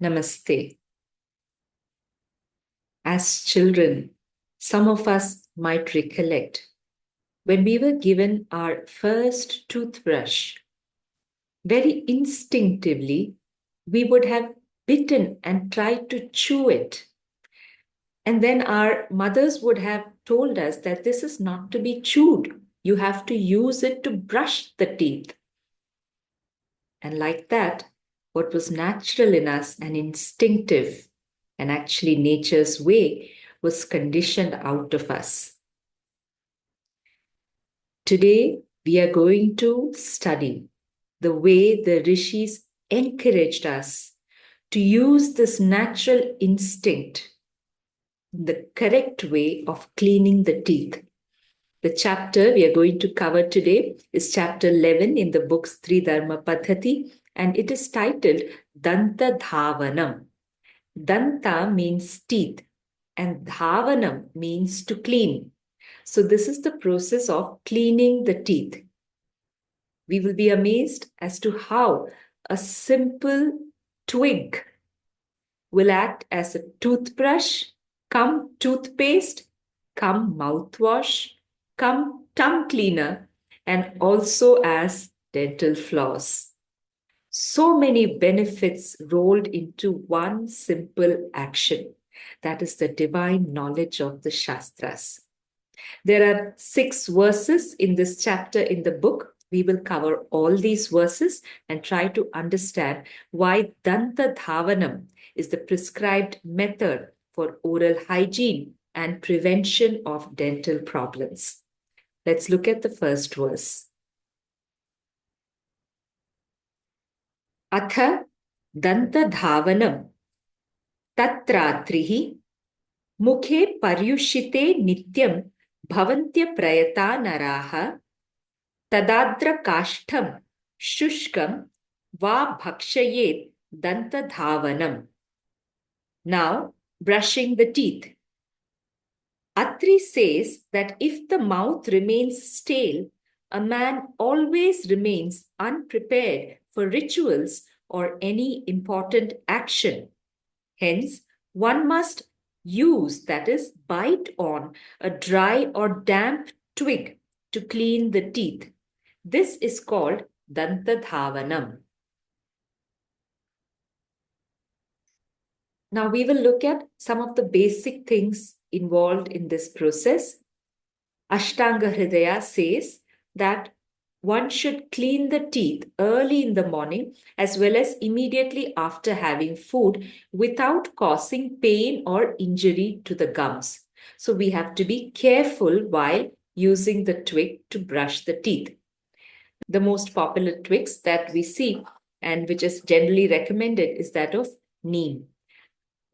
Namaste. As children, some of us might recollect when we were given our first toothbrush, very instinctively, we would have bitten and tried to chew it. And then our mothers would have told us that this is not to be chewed. You have to use it to brush the teeth. And like that, what was natural in us and instinctive, and actually nature's way, was conditioned out of us. Today, we are going to study the way the rishis encouraged us to use this natural instinct, the correct way of cleaning the teeth. The chapter we are going to cover today is chapter 11 in the book Stri Dharma Paddhati, and it is titled Dantadha Vanam. Danta means teeth and dhavanam means to clean. So this is the process of cleaning the teeth. We will be amazed as to how a simple twig will act as a toothbrush, come toothpaste, come mouthwash, come tongue cleaner, and also as dental floss. So many benefits rolled into one simple action. That is the divine knowledge of the Shastras. There are 6 verses in this chapter in the book. We will cover all these verses and try to understand why Danta Dhavanam is the prescribed method for oral hygiene and prevention of dental problems. Let's look at the first verse. Atha Dantadhavanam Tatratrihi Mukhe Paryushite Nityam Bhavantya Prayata Naraha Tadadra Kashtam Shushkam Va Bhakshayet Dantadhavanam. Now, brushing the teeth. Atri says that if the mouth remains stale, a man always remains unprepared for rituals or any important action. Hence, one must use, that is, bite on a dry or damp twig to clean the teeth. This is called Dantadhavanam. Now we will look at some of the basic things involved in this process. Ashtanga Hridaya says that one should clean the teeth early in the morning as well as immediately after having food without causing pain or injury to the gums. So we have to be careful while using the twig to brush the teeth. The most popular twigs that we see and which is generally recommended is that of neem.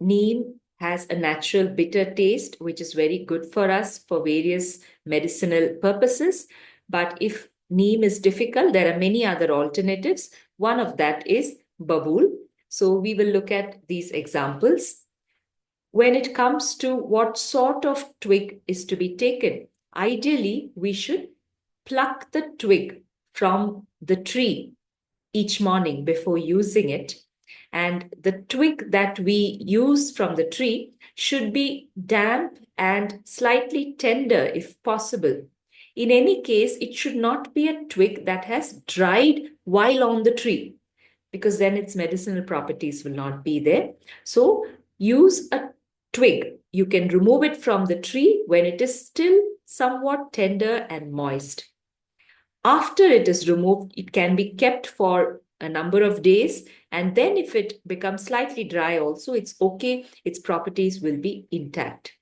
Neem has a natural bitter taste, which is very good for us for various medicinal purposes. But if neem is difficult, there are many other alternatives. One of that is babool. So we will look at these examples. When it comes to what sort of twig is to be taken, ideally we should pluck the twig from the tree each morning before using it. And the twig that we use from the tree should be damp and slightly tender if possible. In any case, it should not be a twig that has dried while on the tree, because then its medicinal properties will not be there. So use a twig. You can remove it from the tree when it is still somewhat tender and moist. After it is removed, it can be kept for a number of days, and then if it becomes slightly dry also, it's okay, its properties will be intact.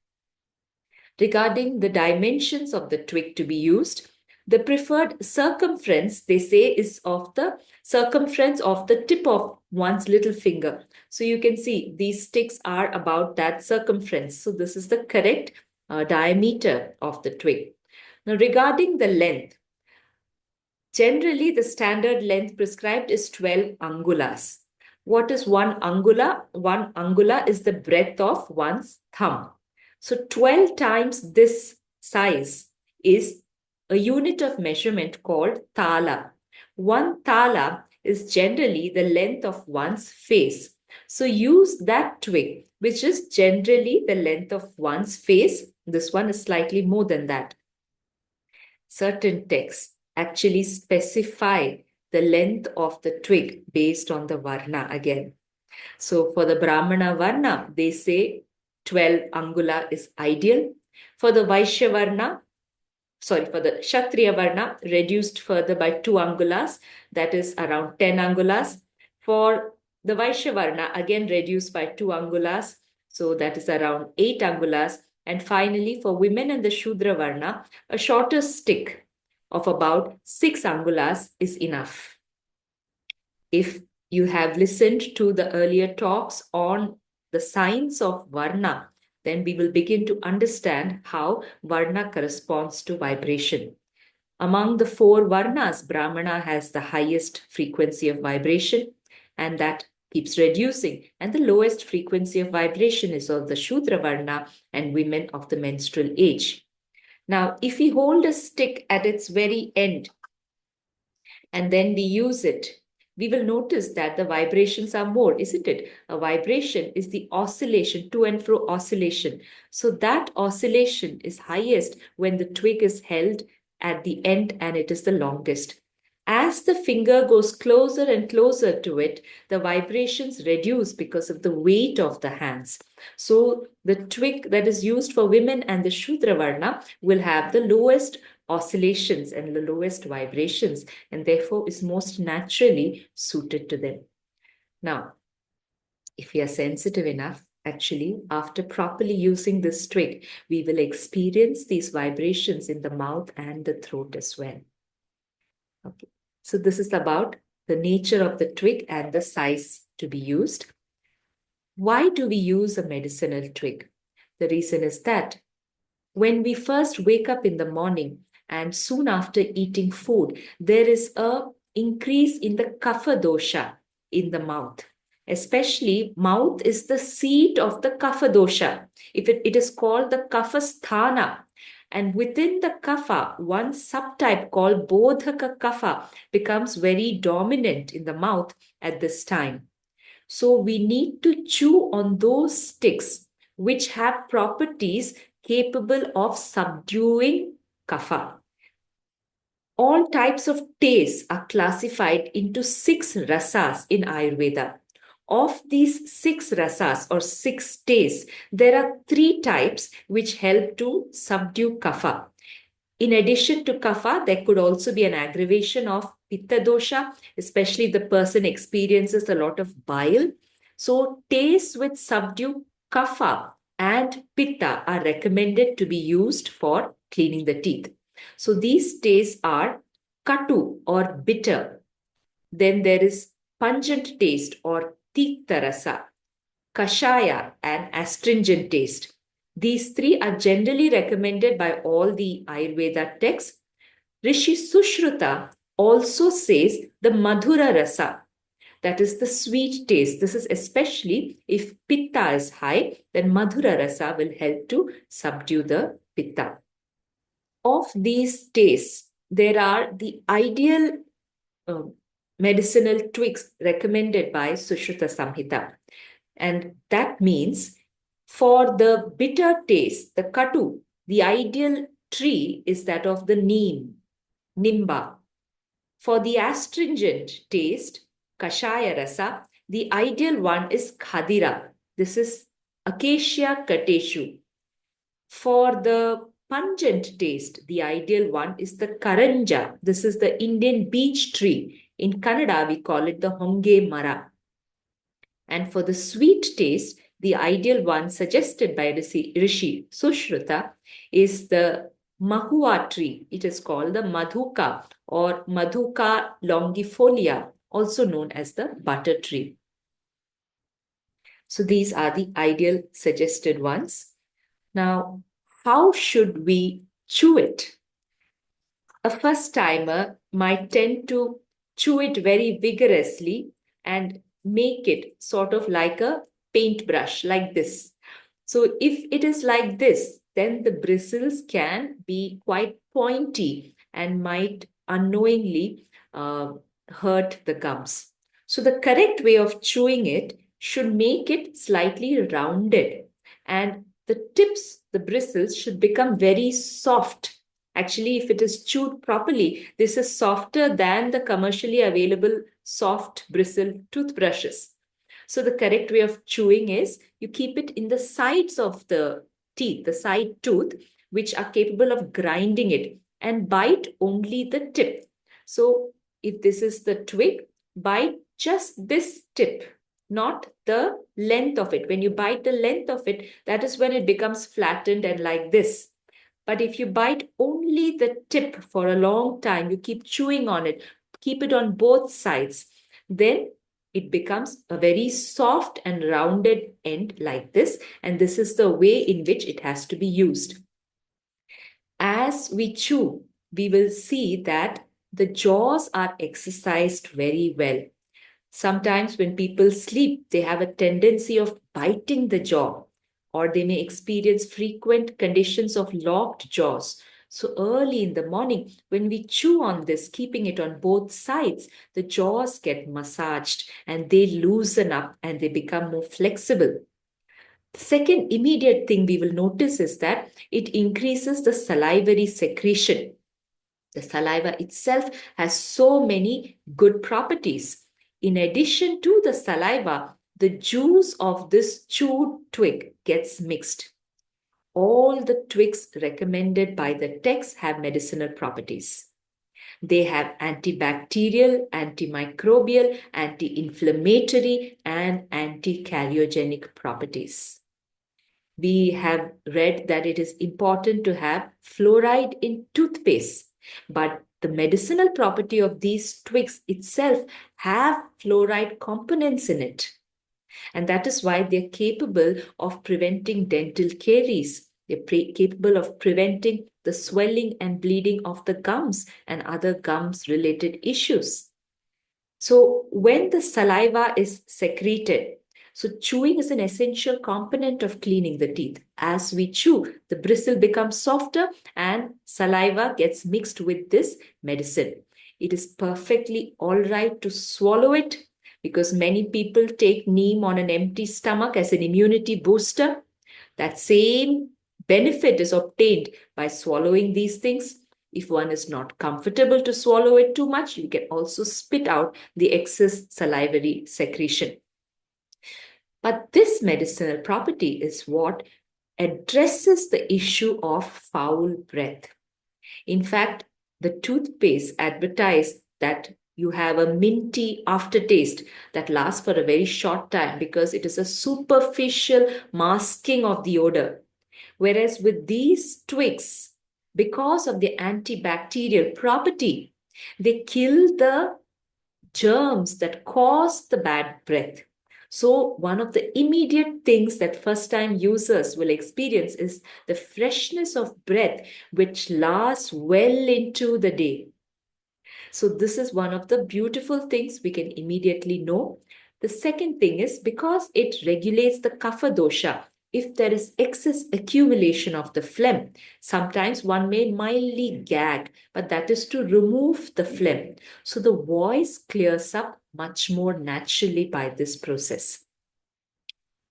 Regarding the dimensions of the twig to be used, the preferred circumference, they say, is of the circumference of the tip of one's little finger. So you can see these sticks are about that circumference. So this is the correct diameter of the twig. Now regarding the length, generally, the standard length prescribed is 12 angulas. What is 1 angula? 1 angula is the breadth of one's thumb. So 12 times this size is a unit of measurement called thala. 1 thala is generally the length of one's face. So use that twig, which is generally the length of one's face. This one is slightly more than that. Certain texts actually specify the length of the twig based on the varna again. So for the Brahmana Varna, they say 12 angula is ideal. For the Vaishya Varna, for the Kshatriya Varna, reduced further by 2 angulas, that is around 10 angulas. For the Vaishya Varna, again reduced by 2 angulas, so that is around 8 angulas. And finally, for women and the Shudra Varna, a shorter stick of about 6 angulas is enough. If you have listened to the earlier talks on the science of Varna, then we will begin to understand how Varna corresponds to vibration. Among the 4 Varnas, Brahmana has the highest frequency of vibration, and that keeps reducing. And the lowest frequency of vibration is of the Shudra Varna and women of the menstrual age. Now, if we hold a stick at its very end and then we use it, we will notice that the vibrations are more, isn't it? A vibration is the oscillation, to and fro oscillation. So that oscillation is highest when the twig is held at the end and it is the longest. As the finger goes closer and closer to it, the vibrations reduce because of the weight of the hands. So the twig that is used for women and the Shudra Varna will have the lowest oscillations and the lowest vibrations, and therefore is most naturally suited to them. Now, if we are sensitive enough, actually, after properly using this twig, we will experience these vibrations in the mouth and the throat as well. Okay, so this is about the nature of the twig and the size to be used. Why do we use a medicinal twig? The reason is that when we first wake up in the morning and soon after eating food, there is a increase in the kapha dosha in the mouth. Especially, mouth is the seat of the kapha dosha. It is called the kapha sthana. And within the kapha, one subtype called bodhaka kapha becomes very dominant in the mouth at this time. So we need to chew on those sticks which have properties capable of subduing kapha. All types of tastes are classified into 6 rasas in Ayurveda. Of these 6 rasas or 6 tastes, there are 3 types which help to subdue kapha. In addition to kapha, there could also be an aggravation of pitta dosha, especially if the person experiences a lot of bile. So tastes which subdue kapha and pitta are recommended to be used for cleaning the teeth. So these tastes are katu or bitter. Then there is pungent taste or tiktarasa, kashaya and astringent taste. These 3 are generally recommended by all the Ayurveda texts. Rishi Sushruta also says the madhura rasa, that is the sweet taste. This is especially if pitta is high, then madhura rasa will help to subdue the pitta. Of these tastes, there are the ideal medicinal twigs recommended by Sushruta Samhita. And that means for the bitter taste, the katu, the ideal tree is that of the neem, nimba. For the astringent taste, kashaya rasa, the ideal one is khadira. This is Acacia kateshu. For the pungent taste, the ideal one is the karanja. This is the Indian beech tree. In Kannada, we call it the honge mara. And for the sweet taste, the ideal one suggested by Rishi Sushruta is the mahua tree. It is called the madhuka or madhuka longifolia, also known as the butter tree. So these are the ideal suggested ones. Now, how should we chew it? A first timer might tend to chew it very vigorously and make it sort of like a paintbrush, like this. So if it is like this, then the bristles can be quite pointy and might unknowingly hurt the gums. So the correct way of chewing it should make it slightly rounded, and the tips, the bristles, should become very soft. Actually, if it is chewed properly, this is softer than the commercially available soft bristle toothbrushes. So the correct way of chewing is you keep it in the sides of the teeth, the side tooth, which are capable of grinding it, and bite only the tip. So if this is the twig, bite just this tip, not the length of it. When you bite the length of it, that is when it becomes flattened and like this. But if you bite only the tip for a long time, you keep chewing on it, keep it on both sides, then it becomes a very soft and rounded end like this. And this is the way in which it has to be used. As we chew, we will see that the jaws are exercised very well. Sometimes when people sleep, they have a tendency of biting the jaw, or they may experience frequent conditions of locked jaws. So early in the morning, when we chew on this, keeping it on both sides, the jaws get massaged and they loosen up and they become more flexible. The second immediate thing we will notice is that it increases the salivary secretion. The saliva itself has so many good properties. In addition to the saliva, the juice of this chewed twig gets mixed. All the twigs recommended by the text have medicinal properties. They have antibacterial, antimicrobial, anti-inflammatory, and anti-cariogenic properties. We have read that it is important to have fluoride in toothpaste, but the medicinal property of these twigs itself have fluoride components in it. And that is why they're capable of preventing dental caries. They're capable of preventing the swelling and bleeding of the gums and other gums related issues. So when the saliva is secreted, so chewing is an essential component of cleaning the teeth. As we chew, the bristle becomes softer and saliva gets mixed with this medicine. It is perfectly all right to swallow it because many people take neem on an empty stomach as an immunity booster. That same benefit is obtained by swallowing these things. If one is not comfortable to swallow it too much, you can also spit out the excess salivary secretion. But this medicinal property is what addresses the issue of foul breath. In fact, the toothpaste advertised that you have a minty aftertaste that lasts for a very short time because it is a superficial masking of the odor. Whereas with these twigs, because of the antibacterial property, they kill the germs that cause the bad breath. So one of the immediate things that first-time users will experience is the freshness of breath, which lasts well into the day. So this is one of the beautiful things we can immediately know. The second thing is because it regulates the kapha dosha. If there is excess accumulation of the phlegm, sometimes one may mildly gag, but that is to remove the phlegm. So the voice clears up much more naturally by this process.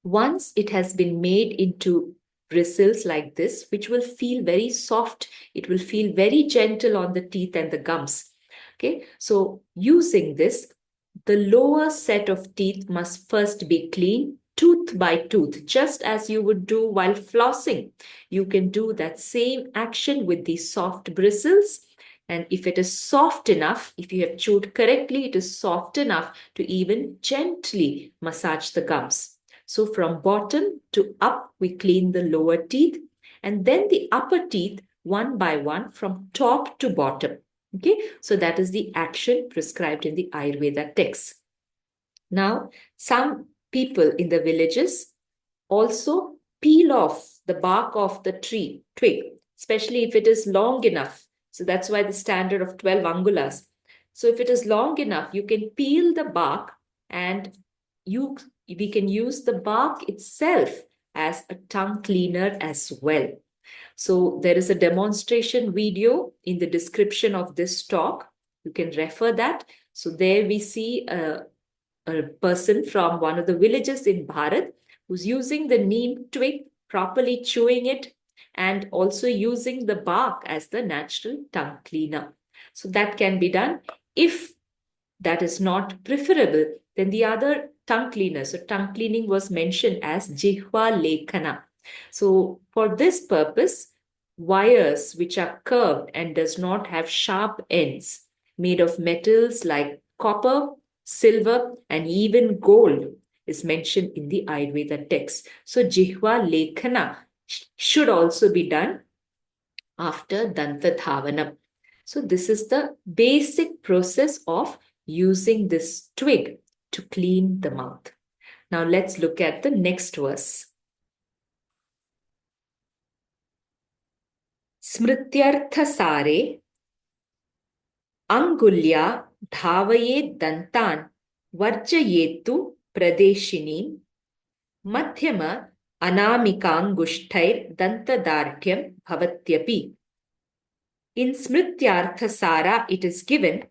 Once it has been made into bristles like this, which will feel very soft, it will feel very gentle on the teeth and the gums. Okay, so using this, the lower set of teeth must first be clean, tooth by tooth, just as you would do while flossing. You can do that same action with the soft bristles. And if it is soft enough, if you have chewed correctly, it is soft enough to even gently massage the gums. So from bottom to up, we clean the lower teeth and then the upper teeth one by one from top to bottom. Okay, so that is the action prescribed in the Ayurveda text. Now, some people in the villages also peel off the bark of the twig, especially if it is long enough. So that's why the standard of 12 angulas. So if it is long enough, you can peel the bark and we can use the bark itself as a tongue cleaner as well. So there is a demonstration video in the description of this talk. You can refer that. So there we see a a person from one of the villages in Bharat who's using the neem twig, properly chewing it, and also using the bark as the natural tongue cleaner. So that can be done. If that is not preferable, then the other tongue cleaner. So tongue cleaning was mentioned as jihva lekhana. So for this purpose, wires which are curved and does not have sharp ends, made of metals like copper, silver, and even gold, is mentioned in the Ayurveda text. So jihva lekhana should also be done after Dantadha. So this is the basic process of using this twig to clean the mouth. Now let's look at the next verse. Smrityartha sare angulya dhavaye dantan varjayetu pradeshinim madhyama anamikangushtair dantadartyam bhavatyapi. In Smrityartha Sara, it is given,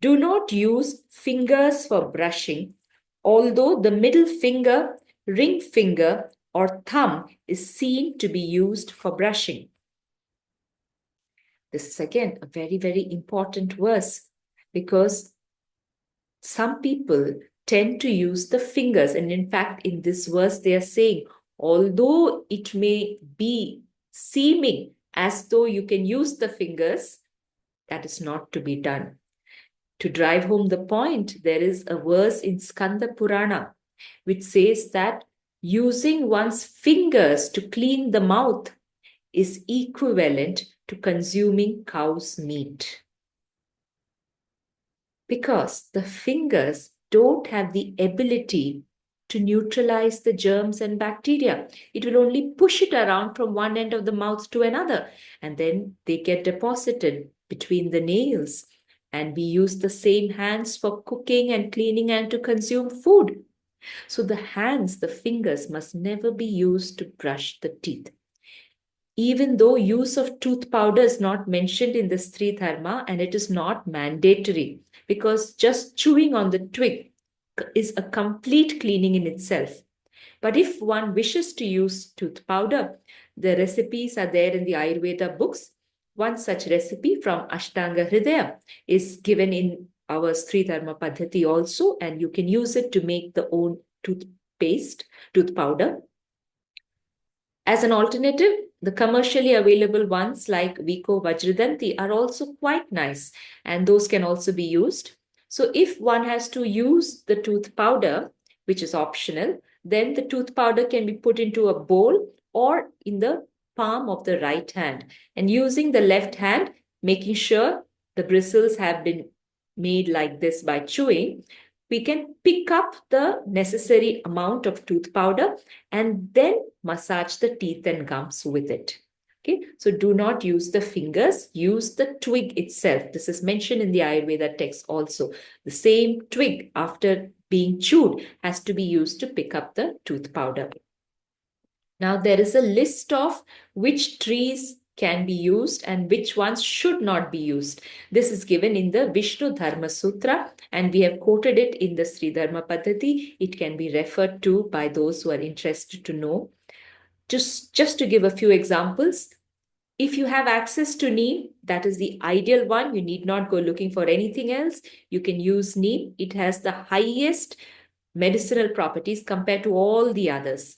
do not use fingers for brushing, although the middle finger, ring finger, or thumb is seen to be used for brushing. This is again a very, very important verse because some people tend to use the fingers. And in fact, in this verse, they are saying, although it may be seeming as though you can use the fingers, that is not to be done. To drive home the point, there is a verse in Skanda Purana which says that using one's fingers to clean the mouth is equivalent to consuming cow's meat. Because the fingers don't have the ability to neutralize the germs and bacteria. It will only push it around from one end of the mouth to another, and then they get deposited between the nails. And we use the same hands for cooking and cleaning and to consume food. So the hands, the fingers, must never be used to brush the teeth. Even though use of tooth powder is not mentioned in the Stri Dharma, and it is not mandatory, because just chewing on the twig is a complete cleaning in itself. But if one wishes to use tooth powder, the recipes are there in the Ayurveda books. One such recipe from Ashtanga Hridaya is given in our Stri Dharma Paddhati also, and you can use it to make the own toothpaste, tooth powder. As an alternative, the commercially available ones like Vico Vajradanti are also quite nice, and those can also be used. So if one has to use the tooth powder, which is optional, then the tooth powder can be put into a bowl or in the palm of the right hand, and using the left hand, making sure the bristles have been made like this by chewing, we can pick up the necessary amount of tooth powder and then massage the teeth and gums with it. Okay, so do not use the fingers, use the twig itself. This is mentioned in the Ayurveda text also. The same twig, after being chewed, has to be used to pick up the tooth powder. Now, there is a list of which trees can be used and which ones should not be used. This is given in the Vishnu Dharma Sutra, and we have quoted it in the Sri Dharma Paddhati. It can be referred to by those who are interested to know. Just to give a few examples, if you have access to neem, that is the ideal one. You need not go looking for anything else. You can use neem. It has the highest medicinal properties compared to all the others.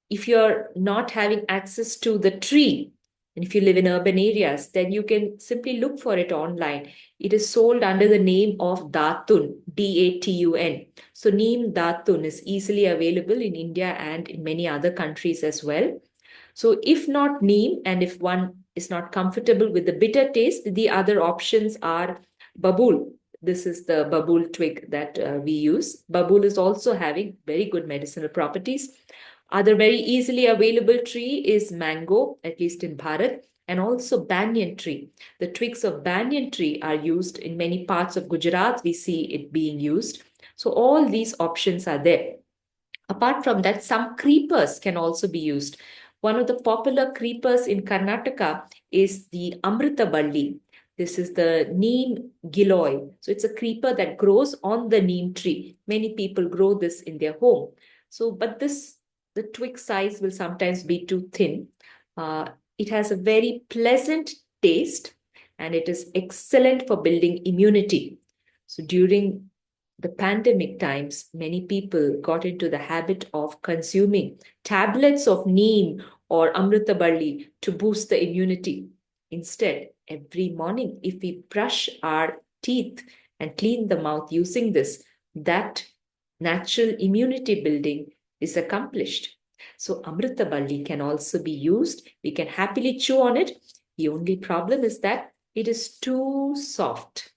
If you're not having access to the tree, and if you live in urban areas, then you can simply look for it online. It is sold under the name of Datun, D-A-T-U-N. So neem Datun is easily available in India and in many other countries as well. So if not neem, and if one is not comfortable with the bitter taste, the other options are babool. This is the babool twig that we use. Babool is also having very good medicinal properties. Other very easily available tree is mango, at least in Bharat, and also banyan tree. The twigs of banyan tree are used in many parts of Gujarat. We see it being used. So all these options are there. Apart from that, some creepers can also be used. One of the popular creepers in Karnataka is the Amritaballi. This is the neem giloy. So it's a creeper that grows on the neem tree. Many people grow this in their home. So, but the twig size will sometimes be too thin. It has a very pleasant taste and it is excellent for building immunity. So during the pandemic times, many people got into the habit of consuming tablets of neem or amritaballi to boost the immunity. Instead, every morning, if we brush our teeth and clean the mouth using this, that natural immunity building is accomplished. So amritaballi can also be used. We can happily chew on it. The only problem is that it is too soft.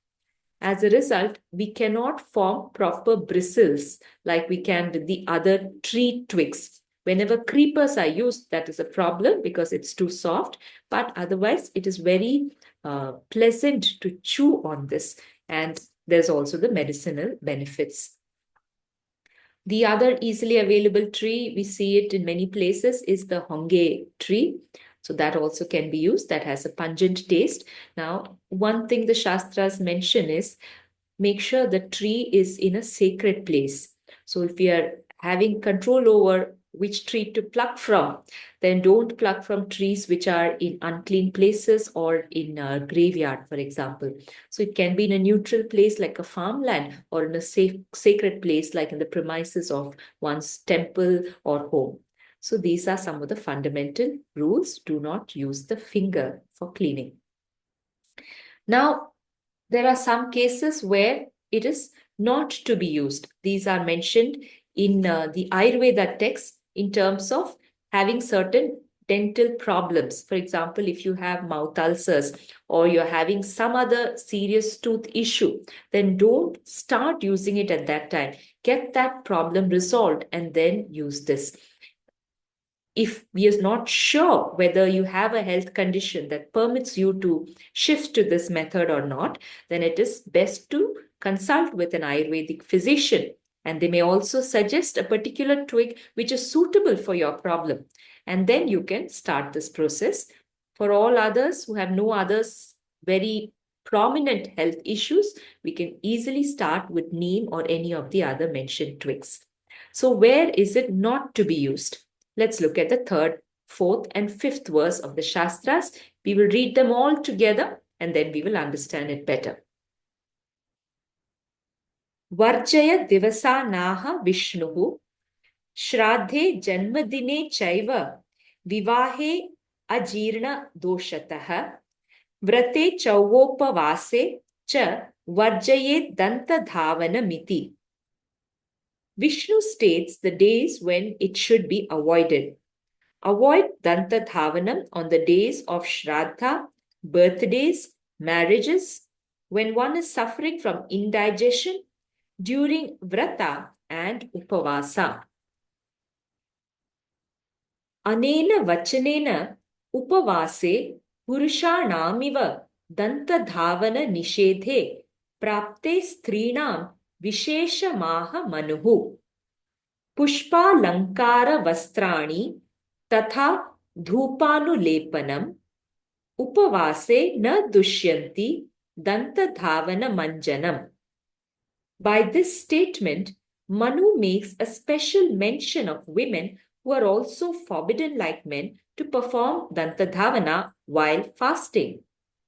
As a result, we cannot form proper bristles like we can with the other tree twigs. Whenever creepers are used, that is a problem because it's too soft. But otherwise, it is very pleasant to chew on this. And there's also the medicinal benefits. The other easily available tree, we see it in many places, is the honge tree. So that also can be used. That has a pungent taste. Now, one thing the Shastras mention is make sure the tree is in a sacred place. So if we are having control over which tree to pluck from, then don't pluck from trees which are in unclean places or in a graveyard, for example. So it can be in a neutral place like a farmland or in a sacred place like in the premises of one's temple or home. So these are some of the fundamental rules. Do not use the finger for cleaning. Now, there are some cases where it is not to be used. These are mentioned in the Ayurveda text in terms of having certain dental problems. For example, if you have mouth ulcers or you're having some other serious tooth issue, then don't start using it at that time. Get that problem resolved and then use this. If we are not sure whether you have a health condition that permits you to shift to this method or not, then it is best to consult with an Ayurvedic physician. And they may also suggest a particular twig which is suitable for your problem. And then you can start this process. For all others who have no others very prominent health issues, we can easily start with neem or any of the other mentioned twigs. So where is it not to be used? Let's look at the third, fourth, and fifth verse of the Shastras. We will read them all together and then we will understand it better. Varjaya divasanaha Vishnuhu Shraddhe Janmadine Chaiva Vivahe Ajirna Doshatah Vrate Chauvopavase Cha Varjaye Dantadhavana Miti. Vishnu states the days when it should be avoided. Avoid Dantadhavanam on the days of Shraddha, birthdays, marriages, when one is suffering from indigestion, during Vrata and Upavasa. Anena Vachanena Upavase Purushanamiva Dantadhavana Nishedhe Prapte Strinam Visheshamaha Manuhu Pushpa Lankara Vastrani Tatha Dhupanulepanam Upavase na dushyanti Dantadhavana Manjanam. By this statement, Manu makes a special mention of women who are also forbidden like men to perform Dantadhavana while fasting.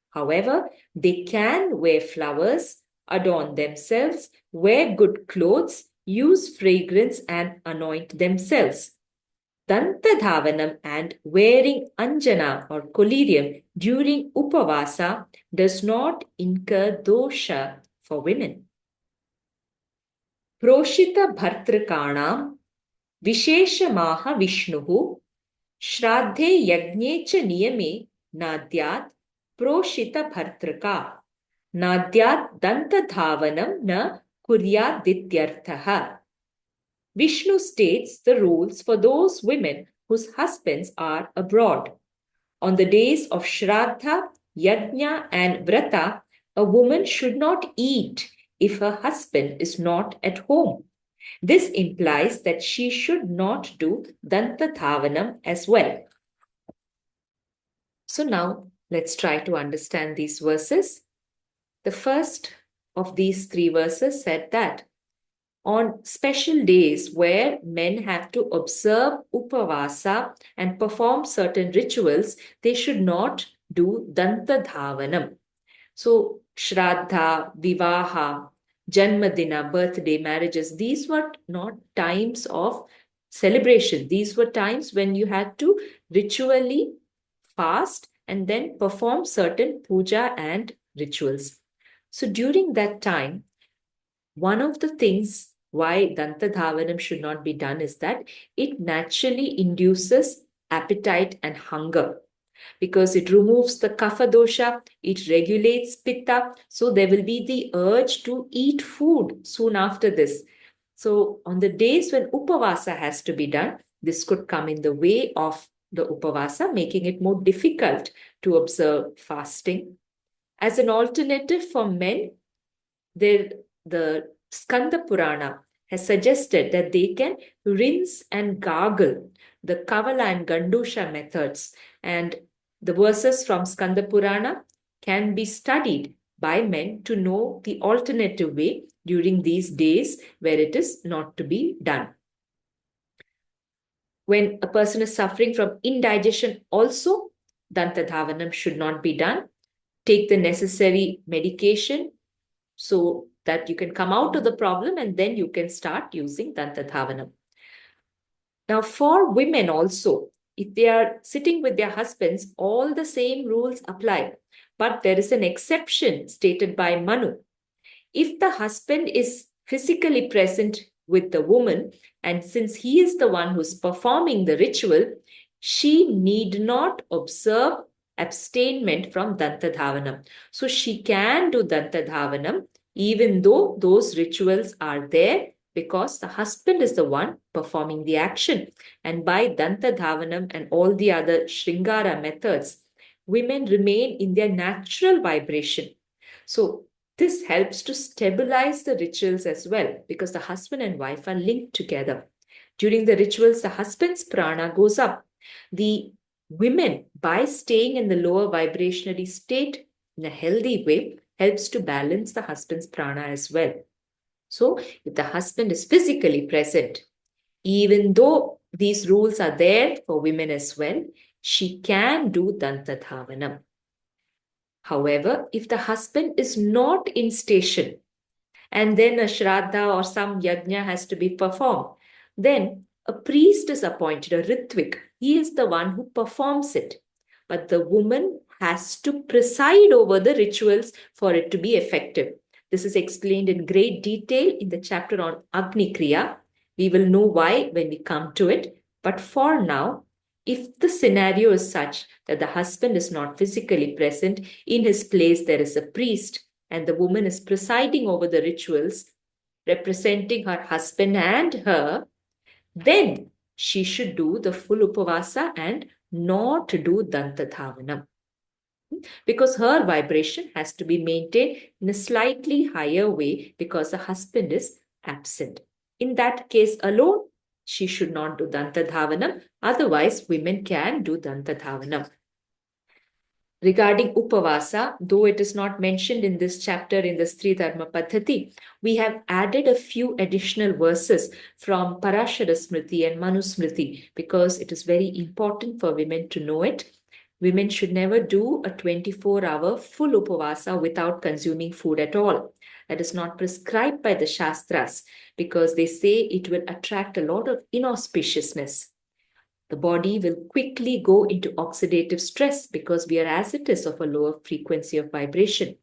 However, they can wear flowers, adorn themselves, wear good clothes, use fragrance and anoint themselves. Dantadhavanam and wearing anjana or collyrium during upavasa does not incur dosha for women. Proshita bhartrakanam visheshamaha Vishnuhu shraddhe yagne cha niyame nadyat proshita bhartraka nadyat dantadhavanam na kuryat dityarthaha. Vishnu states the rules for those women whose husbands are abroad. On the days of Shraddha, Yajna, and Vrata, a woman should not eat if her husband is not at home. This implies that she should not do Dantadhavanam as well. So now Let's try to understand these verses. The first of these 3 verses said that on special days where men have to observe upavasa and perform certain rituals, they should not do dantadhavanam. So, Shraddha, Vivaha, Janmadina, birthday, marriages, these were not times of celebration. These were times when you had to ritually fast and then perform certain puja and rituals. So, during that time, one of the things why Dantadhavanam should not be done is that it naturally induces appetite and hunger because it removes the kapha dosha, it regulates pitta, so there will be the urge to eat food soon after this. So on the days when upavasa has to be done, this could come in the way of the upavasa, making it more difficult to observe fasting. As an alternative for men, the Skanda Purana has suggested that they can rinse and gargle the Kavala and Gandusha methods, and the verses from Skanda Purana can be studied by men to know the alternative way during these days where it is not to be done. When a person is suffering from indigestion also, Dantadhavanam should not be done. Take the necessary medication so that you can come out of the problem and then you can start using Dantadhavanam. Now, for women also, if they are sitting with their husbands, all the same rules apply. But there is an exception stated by Manu. If the husband is physically present with the woman, and since he is the one who's performing the ritual, she need not observe abstainment from Dantadhavanam. So she can do Dantadhavanam even though those rituals are there because the husband is the one performing the action. And by Dantadhavanam and all the other Shringara methods, women remain in their natural vibration. So this helps to stabilize the rituals as well because the husband and wife are linked together. During the rituals, the husband's prana goes up. The women, by staying in the lower vibrationary state in a healthy way, helps to balance the husband's prana as well. So, if the husband is physically present, even though these rules are there for women as well, she can do Dantadhavanam. However, if the husband is not in station and then a shraddha or some yajna has to be performed, then a priest is appointed, a ritvik. He is the one who performs it. But the woman has to preside over the rituals for it to be effective. This is explained in great detail in the chapter on Agni Kriya. We will know why when we come to it. But for now, if the scenario is such that the husband is not physically present, in his place there is a priest, and the woman is presiding over the rituals, representing her husband and her, then she should do the full upavasa and not do Dantadhavanam. Because her vibration has to be maintained in a slightly higher way because the husband is absent. In that case alone, she should not do Dantadhavanam. Otherwise, women can do Dantadhavanam. Regarding Upavasa, though it is not mentioned in this chapter in the Stri Dharma Paddhati, we have added a few additional verses from Parashara Smriti and Manu Smriti because it is very important for women to know it. Women should never do a 24-hour full Upavasa without consuming food at all. That is not prescribed by the Shastras because they say it will attract a lot of inauspiciousness. The body will quickly go into oxidative stress because we are as it is of a lower frequency of vibration.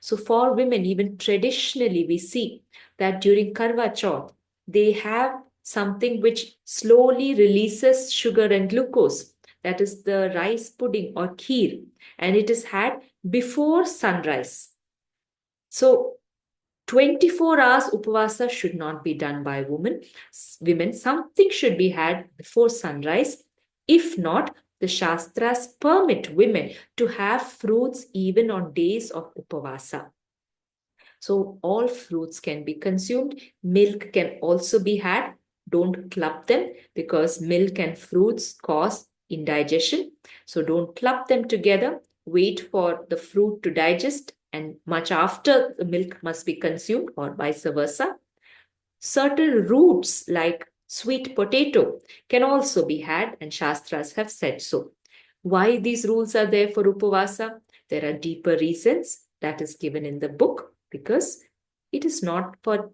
So for women, even traditionally, we see that during Karwa Chauth, they have something which slowly releases sugar and glucose. That is the rice pudding or kheer, and it is had before sunrise. So 24 hours upavasa should not be done by women. Something should be had before sunrise. If not, the Shastras permit women to have fruits even on days of upavasa. So all fruits can be consumed. Milk can also be had. Don't club them because milk and fruits cause indigestion. So don't club them together. wait for the fruit to digest, and much after the milk must be consumed, or vice versa. Certain roots like sweet potato can also be had, and Shastras have said so. Why these rules are there for Upavasa? There are deeper reasons that is given in the book, because it is not for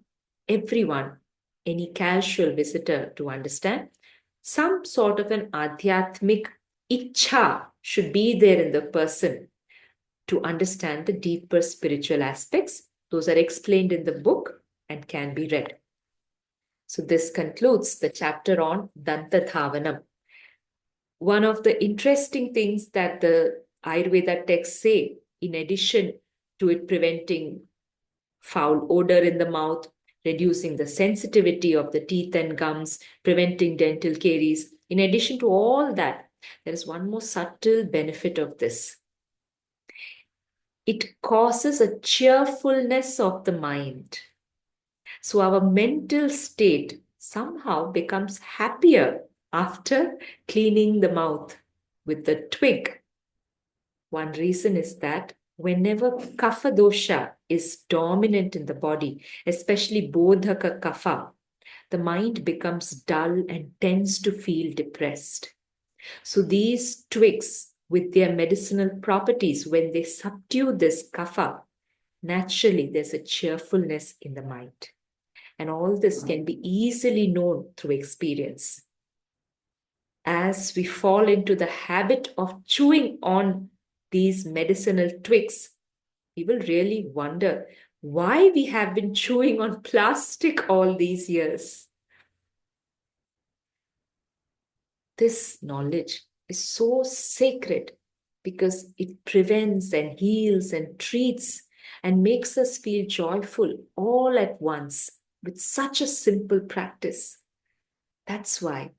everyone, any casual visitor to understand. Some sort of an adhyatmic ichha should be there in the person to understand the deeper spiritual aspects. Those are explained in the book and can be read. So this concludes the chapter on Dantadha. One of the interesting things that the Ayurveda texts say, in addition to it preventing foul odor in the mouth, reducing the sensitivity of the teeth and gums, preventing dental caries, in addition to all that, there is one more subtle benefit of this. It causes a cheerfulness of the mind. So our mental state somehow becomes happier after cleaning the mouth with the twig. One reason is that whenever kapha dosha is dominant in the body, especially bodhaka kapha, the mind becomes dull and tends to feel depressed. So these twigs, with their medicinal properties, when they subdue this kapha, naturally there's a cheerfulness in the mind. And all this can be easily known through experience. As we fall into the habit of chewing on these medicinal twigs, we will really wonder why we have been chewing on plastic all these years. This knowledge is so sacred because it prevents and heals and treats and makes us feel joyful all at once with such a simple practice. That's why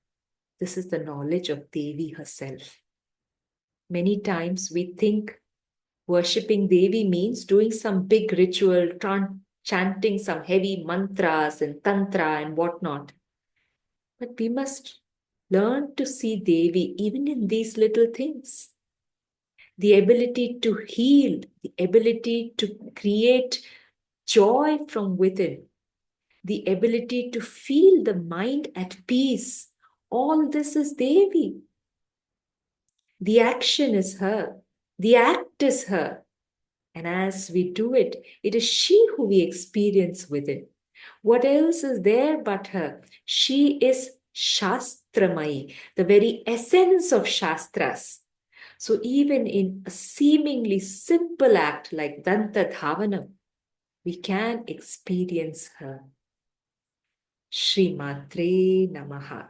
this is the knowledge of Devi herself. Many times we think worshipping Devi means doing some big ritual, chanting some heavy mantras and tantra and whatnot. But we must learn to see Devi even in these little things. The ability to heal, the ability to create joy from within, the ability to feel the mind at peace. All this is Devi. The action is her. The act is her. And as we do it, it is she who we experience within. What else is there but her? She is Shastramai, the very essence of Shastras. So even in a seemingly simple act like Dantadhavanam, we can experience her. Shri Matre Namaha.